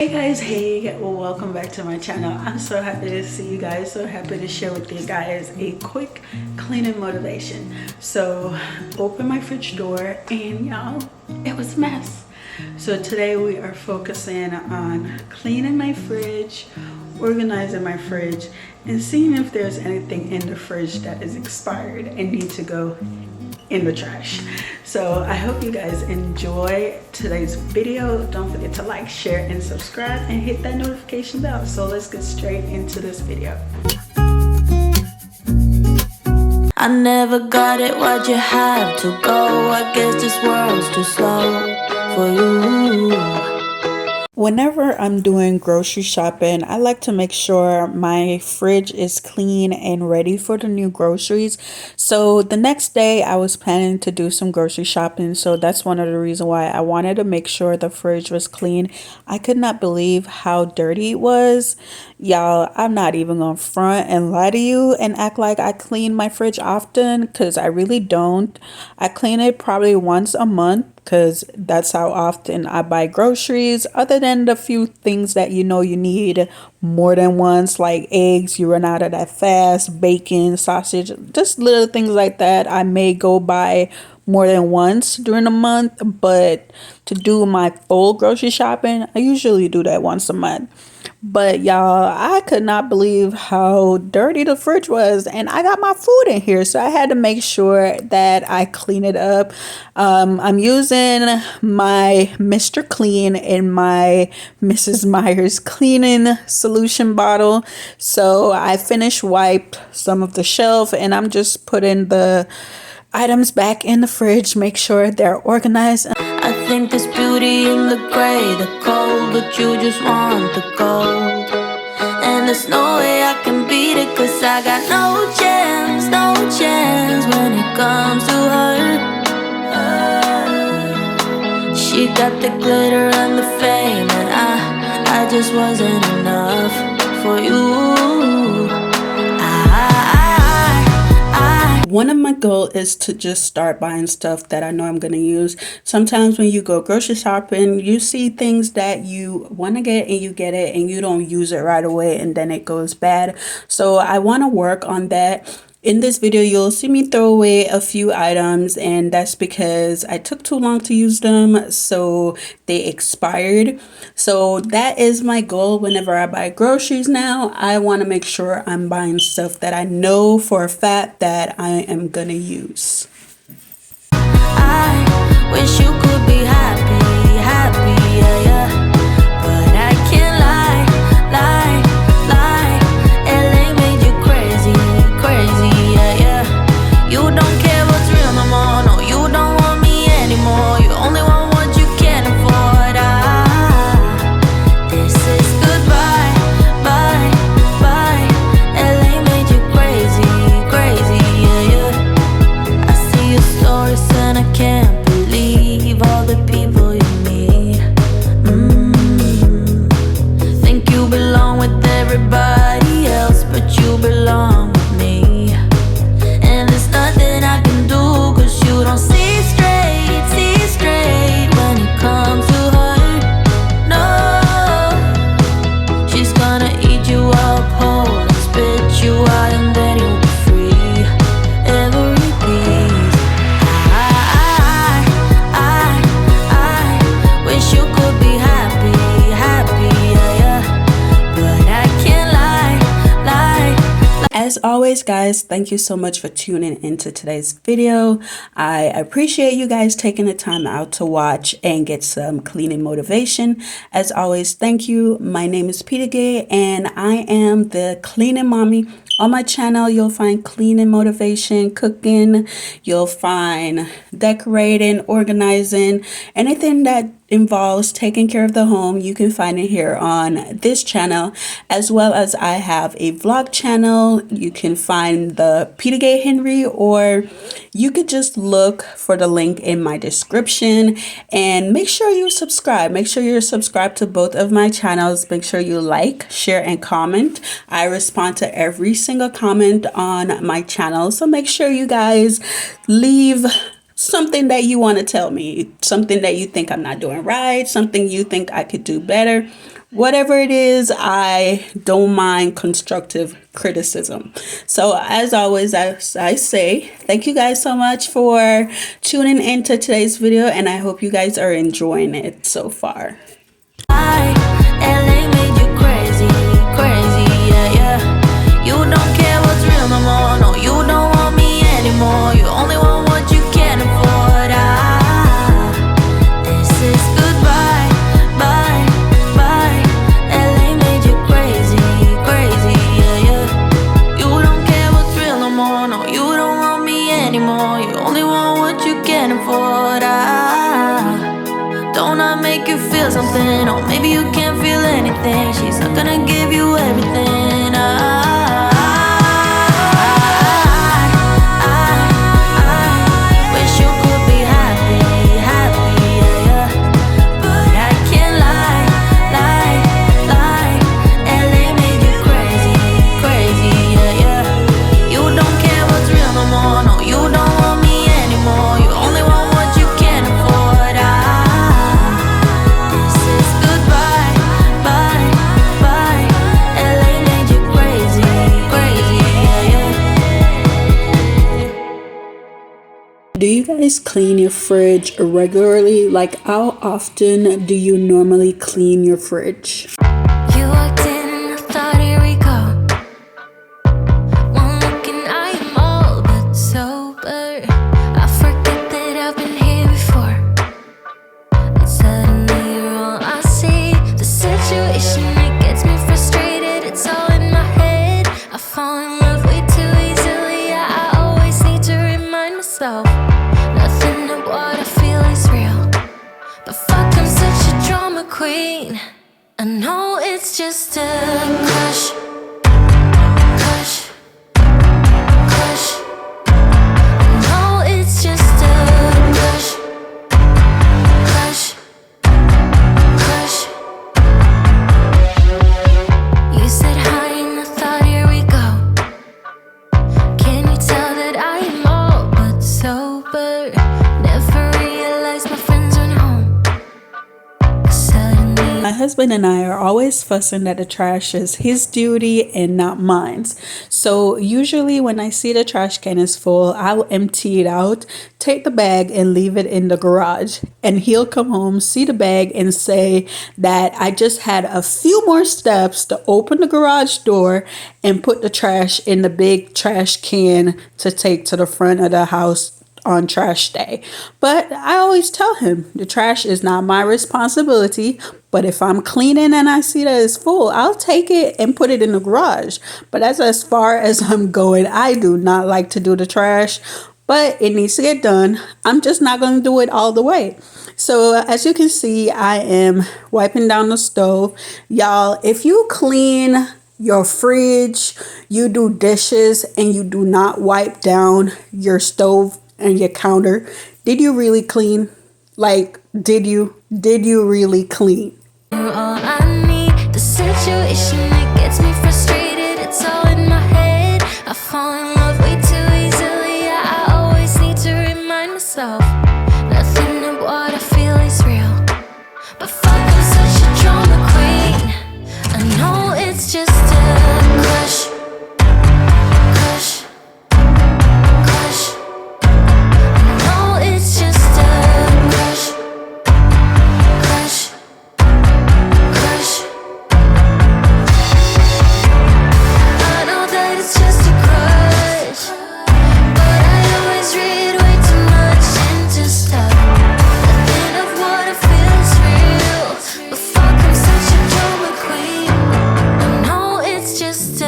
Hey guys, hey, welcome back to my channel. I'm so happy to see you guys, so happy to share with you guys a quick cleaning motivation. So open my fridge door and y'all, it was a mess. So today we are focusing on cleaning my fridge, organizing my fridge, and seeing if there's anything in the fridge that is expired and need to go in the trash. So I hope you guys enjoy today's video. Don't forget to like, share, and subscribe, and hit that notification bell. So let's get straight into this video. I never got it, why'd you have to go? I guess this world's too slow for you. Whenever I'm doing grocery shopping, I like to make sure my fridge is clean and ready for the new groceries. So the next day I was planning to do some grocery shopping. So that's one of the reasons why I wanted to make sure the fridge was clean. I could not believe how dirty it was. Y'all, I'm not even gonna front and lie to you and act like I clean my fridge often, because I really don't. I clean it probably once a month, because that's how often I buy groceries, other than the few things that you know you need more than once, like eggs, you run out of that fast, bacon, sausage, just little things like that. I may go buy more than once during the month, but to do my full grocery shopping, I usually do that once a month. But y'all, I could not believe how dirty the fridge was, and I got my food in here, so I had to make sure that I clean it up. I'm using my Mr. Clean and my Mrs. Meyer's cleaning solution bottle. So I finished wiped some of the shelf, and I'm just putting the items back in the fridge, make sure they're organized. I think there's beauty in the gray, the cold, but you just want the gold. And there's no way I can beat it, cause I got no chance, no chance when it comes to her. She got the glitter and the fame, and I just wasn't enough for you. One of my goals is to just start buying stuff that I know I'm going to use. Sometimes when you go grocery shopping, you see things that you want to get and you get it and you don't use it right away, and then it goes bad. So I want to work on that. In this video, you'll see me throw away a few items, and that's because I took too long to use them, so they expired. So that is my goal whenever I buy groceries now. I want to make sure I'm buying stuff that I know for a fact that I am gonna use. I wish you could be happy, happy, yeah, yeah. But I can't lie, lie, lie. LA made you crazy, crazy, yeah, yeah. You don't care what's real no more, no, you don't want me anymore. You only want what you can afford. This is goodbye, bye, bye. LA made you crazy, crazy, yeah, yeah. I see your stories and I can't believe all the people you meet. Think you belong with everybody else, but you belong with me. And there's nothing I can do, cause you don't see straight when it comes to her. No, she's gonna eat you up whole and spit you out, and then you'll be free. Every piece. I wish you could be happy, happy, yeah, yeah. But I can't lie. As always, guys, thank you so much for tuning into today's video. I appreciate you guys taking the time out to watch and get some cleaning motivation. As always, thank you. My name is Peter Gay, and I am the Cleaning Mommy. On my channel, you'll find cleaning motivation, cooking, you'll find decorating, organizing, anything that involves taking care of the home, you can find it here on this channel, as well as I have a vlog channel. You can find the Peter Gay Henry, or you could just look for the link in my description, and make sure you subscribe. Make sure you're subscribed to both of my channels. Make sure you like, share, and comment. I respond to every single comment on my channel, so make sure you guys leave something that you want to tell me, something that you think I'm not doing right, something you think I could do better. whatever it is, I don't mind constructive criticism. So as always, as I say, thank you guys so much for tuning into today's video, and I hope you guys are enjoying it so far. LA made you crazy, crazy, yeah, yeah. You don't care what's real no more. No, you don't want me anymore. You only want what you can afford. This is goodbye, bye, bye. LA made you crazy, crazy, yeah, yeah. You don't care what's real no more. No, you don't want me anymore. You only want what you can afford. Don't I make you feel something? Or maybe you can't feel anything. She's not gonna give you everything. I wish you could be happy, happy, yeah, yeah. But I can't lie, lie, lie. LA made you crazy, crazy, yeah, yeah. You don't care what's real no more. No, you don't want me anymore. You only want what you can afford. Do you guys clean your fridge regularly? Like, how often do you normally clean your fridge? You walked in and I thought, here we go. One look and I am all but sober. I forget that I've been here before. And suddenly you're all I see. The situation, it gets me frustrated. It's all in my head. I fall in love way too easily. I always need to remind myself. Nothing of what I feel is real. But fuck, I'm such a drama queen. I know it's just a crush, crush, crush. I know it's just a crush, crush, crush. You said hi and I thought, here we go. Can you tell that I am all but sober? Never realized my friends went home. Suddenly My husband and I are always fussing that the trash is his duty and not mine. So usually when I see the trash can is full, I'll empty it out, take the bag and leave it in the garage. And he'll come home, see the bag and say that I just had a few more steps to open the garage door and put the trash in the big trash can to take to the front of the house on trash day. But I always tell him the trash is not my responsibility. But if I'm cleaning and I see that it's full, I'll take it and put it in the garage. But as far as I'm going, I do not like to do the trash, but it needs to get done. I'm just not going to do it all the way. So as you can see, I am wiping down the stove. Y'all, if you clean your fridge, you do dishes, and you do not wipe down your stove and your counter, did you really clean? Like, did you really clean? you're all I need. The situation, it gets me frustrated. It's all in my head. I fall in love way too easily. I always need to remind myself. Nothing of what I feel is real. But fuck, I'm such a drama queen. I know it's just a crush, crush, crush. I know it's just a crush, crush, crush. I know that it's just a crush, but I always read way too much into stuff. Nothing of what I feel is real. But fuck, I'm such a drama queen. I know it's just a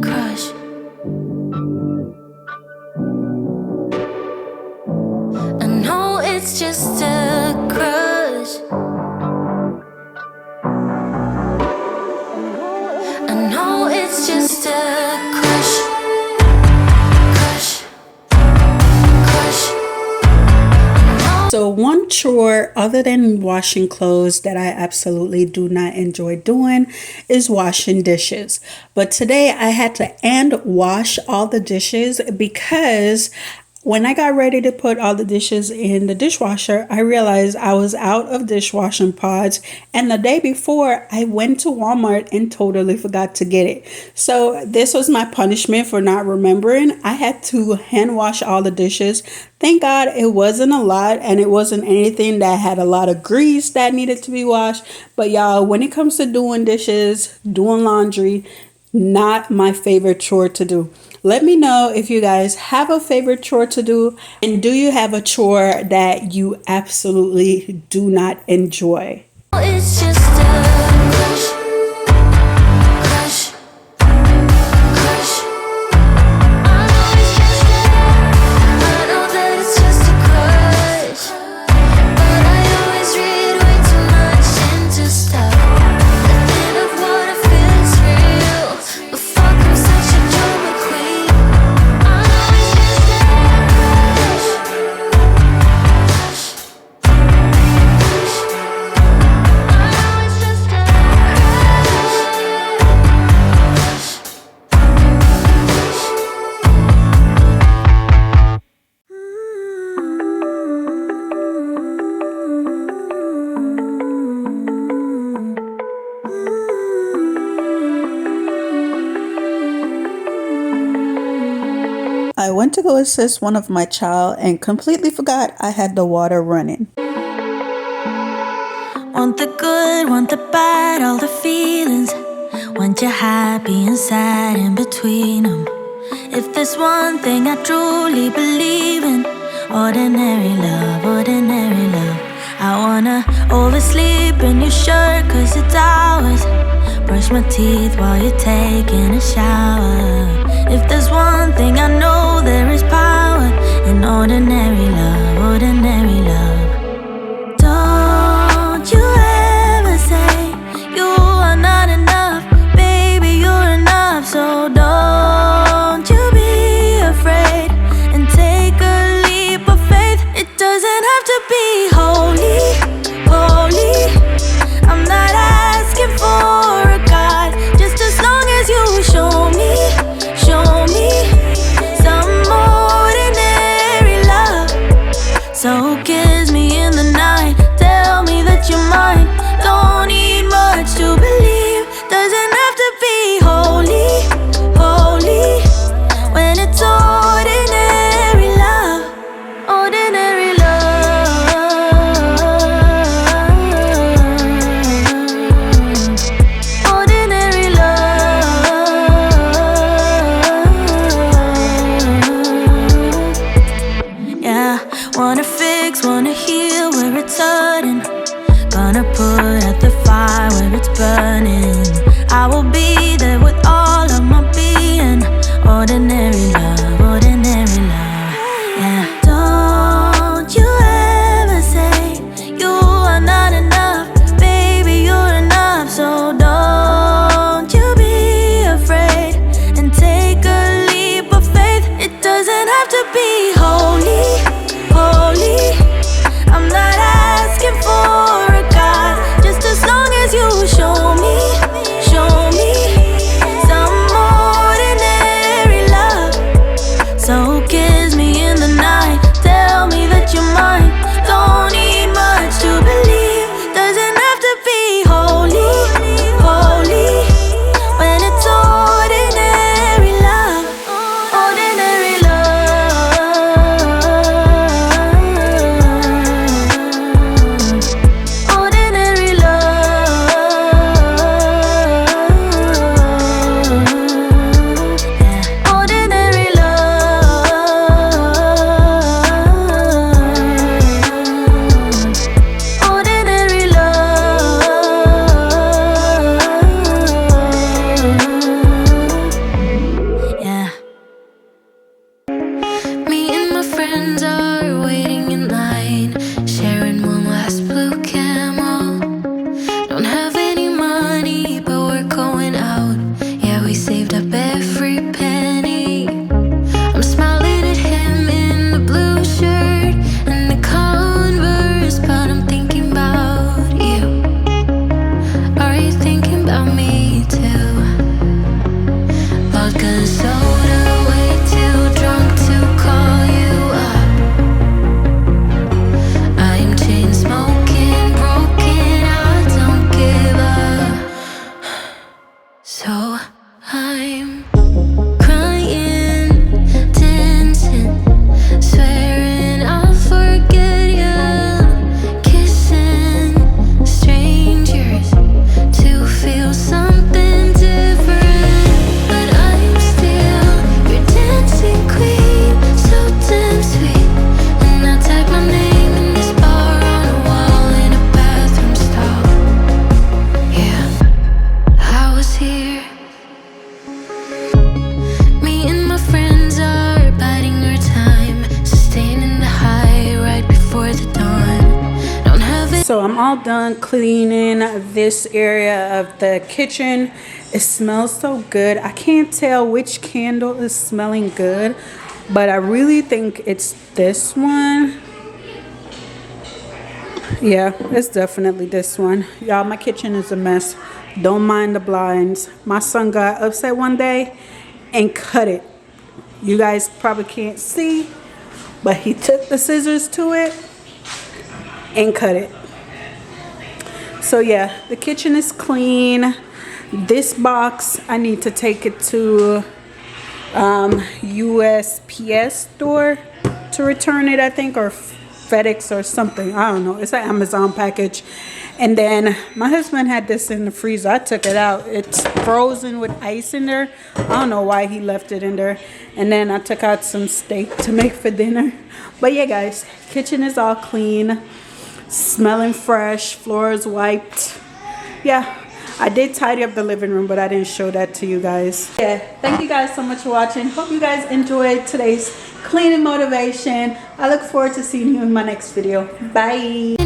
crush. I know it's just a crush. I know it's just a crush, crush, crush. So one chore other than washing clothes that I absolutely do not enjoy doing is washing dishes. But today I had to wash all the dishes because When I got ready to put all the dishes in the dishwasher, I realized I was out of dishwashing pods. And the day before, I went to Walmart and totally forgot to get it. So, this was my punishment for not remembering. I had to hand wash all the dishes. Thank God it wasn't a lot and it wasn't anything that had a lot of grease that needed to be washed. But, y'all, when it comes to doing dishes, doing laundry, not my favorite chore to do. Let me know if you guys have a favorite chore to do, and do you have a chore that you absolutely do not enjoy? It's just a crush, crush, crush. I know it's just I know that it's just a crush, but I always read way too much into stuff. The end of what I feel is real, but fuck, I'm such a drama queen. I know it's just a crush, crush, crush. I know it's just a I went to go assist one of my child and completely forgot I had the water running. Want the good, want the bad, all the feelings. Want you happy and sad in between them. If there's one thing I truly believe in, ordinary love, ordinary love. I wanna oversleep in your shirt 'cause it's ours. Brush my teeth while you're taking a shower. If there's one thing I know, there is power in ordinary love, ordinary love. Don't you ever say you are not enough, baby, you're enough. So don't you be afraid and take a leap of faith. It doesn't have to be holy, holy. I'm not asking for a God, just as long as you show me some ordinary love. So kiss So I'm all done cleaning this area of the kitchen. It smells so good. I can't tell which candle is smelling good, but I really think it's this one. Yeah, it's definitely this one. Y'all, my kitchen is a mess. Don't mind the blinds. My son got upset one day and cut it. You guys probably can't see, but he took the scissors to it and cut it. So yeah, the kitchen is clean. This box, I need to take it to USPS store to return it, I think, or FedEx or something. I don't know. It's an Amazon package. And then my husband had this in the freezer. I took it out. It's frozen with ice in there. I don't know why he left it in there. And then I took out some steak to make for dinner. But yeah, guys, kitchen is all clean, smelling fresh, floors wiped. Yeah, I did tidy up the living room, but I didn't show that to you guys. Yeah, thank you guys so much for watching. Hope you guys enjoyed today's cleaning motivation. I look forward to seeing you in my next video. Bye.